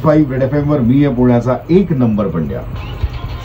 93.5 red FM वर मी आहे पुण्याचा एक नंबर बंड्या.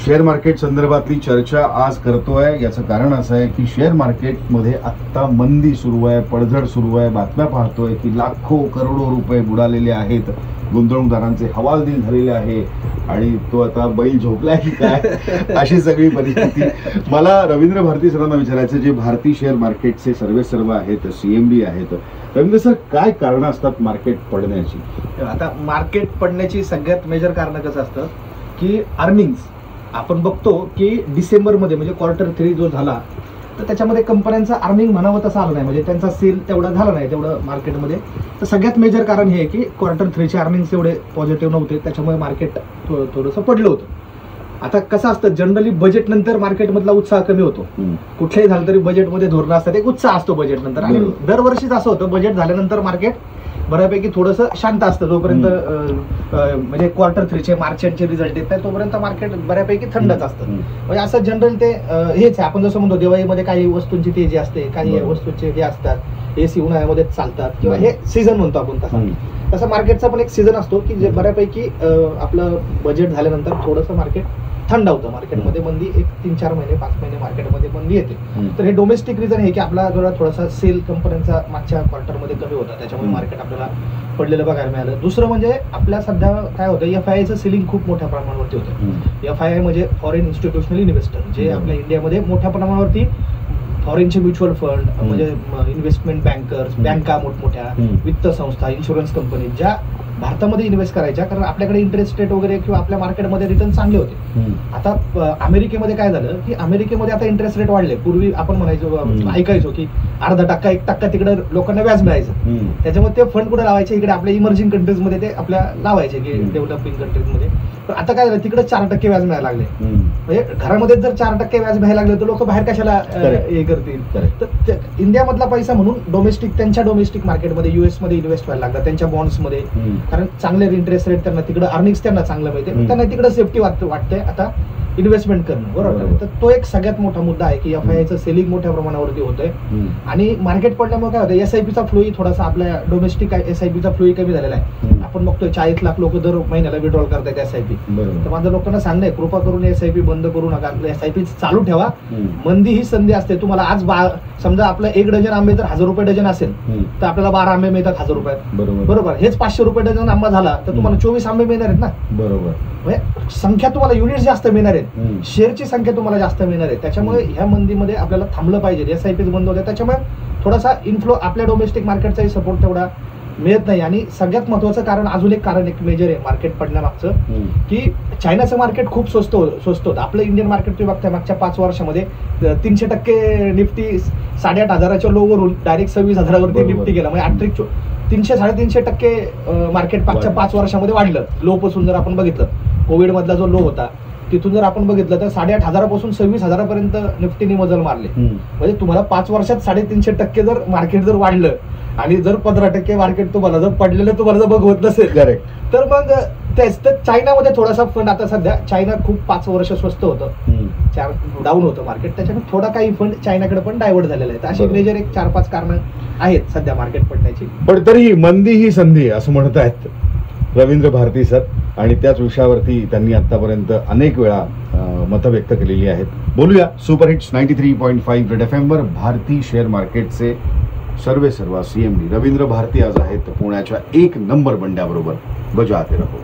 शेअर मार्केट संदर्भातली चर्चा आज करतोय. याचं कारण असं आहे की शेअर मार्केटमध्ये आत्ता मंदी सुरू आहे, पडझड सुरू आहे. बातम्या पाहतोय की लाखो करोडो रुपये बुडालेले आहेत, गुंतवणूकदारांचे हवालदिल झालेले आहे आणि तो आता बैल झोपलाय की काय अशी सगळी परिस्थिती. मला रवींद्र भारती सरांना विचारायचं, जे भारतीय शेअर मार्केटचे सर्वेसर्वा आहेत, CMD आहेत. रवींद्र सर, काय कारण असतात मार्केट पडण्याची? आता मार्केट पडण्याची सगळ्यात मेजर कारण कसं असतं की अर्निंग्स. आपण बघतो की डिसेंबरमध्ये म्हणजे Q3 जो झाला तर त्याच्यामध्ये कंपन्यांचा अर्निंग म्हणावं तसं आलं नाही, म्हणजे त्यांचा सेल तेवढा झाला नाही तेवढं मार्केटमध्ये. तर सगळ्यात मेजर कारण हे की Q3चे अर्निंग्स एवढे पॉझिटिव्ह नव्हते, त्याच्यामुळे मार्केट थोडंसं पडलं होतं. आता कसं असतं, जनरली बजेट नंतर मार्केटमधला उत्साह कमी होतो. कुठल्याही झालं तरी बजेटमध्ये धोरणं असतात, एक उत्साह असतो बजेट नंतर. आणि दरवर्षीच असं होतं, बजेट झाल्यानंतर मार्केट बऱ्यापैकी थोडंसं शांत असतं. जोपर्यंत म्हणजे Q3चे मार्चचे रिझल्ट येत नाही तोपर्यंत मार्केट बऱ्यापैकी थंडच असतं. म्हणजे असं जनरल ते हेच आहे. आपण जसं म्हणतो दिवाळीमध्ये काही वस्तूंची तेजी असते, काही वस्तूंचे हे असतात, AC उन्हाळ्यामध्ये चालतात किंवा हे सीझन म्हणतो आपण. तसं मार्केटचा पण एक सीझन असतो की जे बऱ्यापैकी आपलं बजेट झाल्यानंतर थोडंसं मार्केट थंड होतं. मार्केटमध्ये मंदी एक 3-4 महिने 5 महिने मार्केटमध्ये मंदी येते. तर हे डोमेस्टिक रिझन आहे की आपला थोडासा सेल कंपन्यांचा मागच्या क्वार्टरमध्ये कमी होता, त्याच्यामुळे मार्केट आपल्याला पडलेलं बघायला मिळालं. दुसरं म्हणजे आपल्या सध्या काय होतं, FIIचं सेलिंग खूप मोठ्या प्रमाणावरती होतं. FII म्हणजे फॉरेन इन्स्टिट्यूशनल इन्व्हेस्टर, जे आपल्या इंडियामध्ये मोठ्या प्रमाणावरती फॉरेनचे म्युच्युअल फंड म्हणजे इन्व्हेस्टमेंट बँकर्स, बँका मोठमोठ्या, वित्त संस्था, इन्शुरन्स कंपनी ज्या भारतामध्ये इन्व्हेस्ट करायच्या, कारण आपल्याकडे इंटरेस्ट रेट वगैरे किंवा आपल्या मार्केटमध्ये रिटर्न चांगले होते. आता अमेरिकेमध्ये काय झालं की अमेरिकेमध्ये आता इंटरेस्ट रेट वाढले. पूर्वी आपण म्हणायचो, ऐकायचो की 0.5% 1% तिकडे लोकांना व्याज मिळायचं, त्याच्यामुळे ते फंड कुठे लावायचे, इकडे आपल्या इमर्जिंग कंट्रीजमध्ये ते आपल्या लावायचे की डेव्हलपिंग कंट्रीजमध्ये. पण आता काय झालं, तिकडे 4% व्याज मिळायला लागले. म्हणजे घरामध्ये जर 4% व्याज मिळायला लागले तर लोक बाहेर कशाला हे करतील. तर इंडियामधला पैसा म्हणून डोमेस्टिक, त्यांच्या डोमेस्टिक मार्केटमध्ये US मध्ये इन्व्हेस्ट व्हायला लागला, त्यांच्या बॉन्ड्समध्ये. कारण चांगले इंटरेस्ट रेट त्यांना तिकडे, अर्निंग्स त्यांना चांगलं मिळते, त्यांना तिकडे सेफ्टी वाटते आता इन्व्हेस्टमेंट करणं. बरोबर. तर तो एक सगळ्यात मोठा मुद्दा आहे की FIIचं सेलिंग मोठ्या प्रमाणावरती होतंय. आणि मार्केट पडल्यामुळे काय होतं, SIPचा फ्लोही थोडासा, आपल्या डोमेस्टिक SIPचा फ्लोही कमी झालेला आहे. आपण बघतोय 40 लाख लोक दर महिन्याला विड्रॉल करतायत SIP. तर माझं लोकांना सांगणं आहे, कृपा करून SIP बंद करू नका, SIP चालू ठेवा. मंदी ही संधी असते. तुम्हाला आज समजा आपलं 1 डझन आंबे जर 1000 रुपये डझन असेल तर आपल्याला 12 आंबे मिळतात 1000 रुपयात. बरोबर. हेच 500 रुपये डझन आंबा झाला तर तुम्हाला 24 आंबे मिळणार आहेत ना. बरोबर. म्हणजे संख्या तुम्हाला युनिट्स जास्त मिळणार आहेत, शेअरची संख्या तुम्हाला जास्त मिळणार आहे. त्याच्यामुळे ह्या मंदीमध्ये आपल्याला थांबलं पाहिजे. SIP बंद होते, त्याच्यामुळे थोडासा इन्फ्लो आपल्या डोमेस्टिक मार्केटचाही सपोर्ट तेवढा मिळत नाही. आणि सगळ्यात महत्वाचं कारण, अजून एक कारण एक मेजर आहे मार्केट पडण्यामागचं, की चायनाचं मार्केट खूप स्वस्त होतं. आपलं इंडियन मार्केट तुम्ही बघताय मागच्या 5 वर्षामध्ये 300% निफ्टी 8,500च्या लो वरून डायरेक्ट 26,000वरती निफ्टी गेला. म्हणजे 300-350% मार्केट मागच्या 5 वर्षामध्ये वाढलं. लो पासून जर आपण बघितलं, कोविड मधला जो लो होता तिथून जर आपण बघितलं तर 8,500 पासून 26,000पर्यंत निफ्टीने मजल मारले. म्हणजे तुम्हाला 5 वर्षात 350% जर मार्केट जर वाढलं आणि जर 15% मार्केट तुम्हाला जर पडलेलं तुम्हाला जर बघवत नसेल तर मग तेच. तर चायनामध्ये थोडासा फंड, आता सध्या चायना खूप 5 वर्ष स्वस्त होतं, डाऊन होतं मार्केट, त्याच्यामुळे थोडा काही फंड चायनाकडे पण डायव्हर्ट झालेला आहे. अशी मेजर एक 4-5 कारणं आहेत सध्या मार्केट पडण्याची. पण तरी मंदी ही संधी असं म्हणत आहेत रवींद्र भारती सर, आणि त्याच विषयावरती त्यांनी आतापर्यंत अनेक वेळा मतं व्यक्त केलेली आहेत. बोलूया सुपरहिट्स 93.5 रेड FM वर भारतीय शेअर मार्केटचे सर्वेसर्वा CMD रवींद्र भारती आज आहेत पुण्याच्या एक नंबर बंड्याबरोबर. बजाते रहो.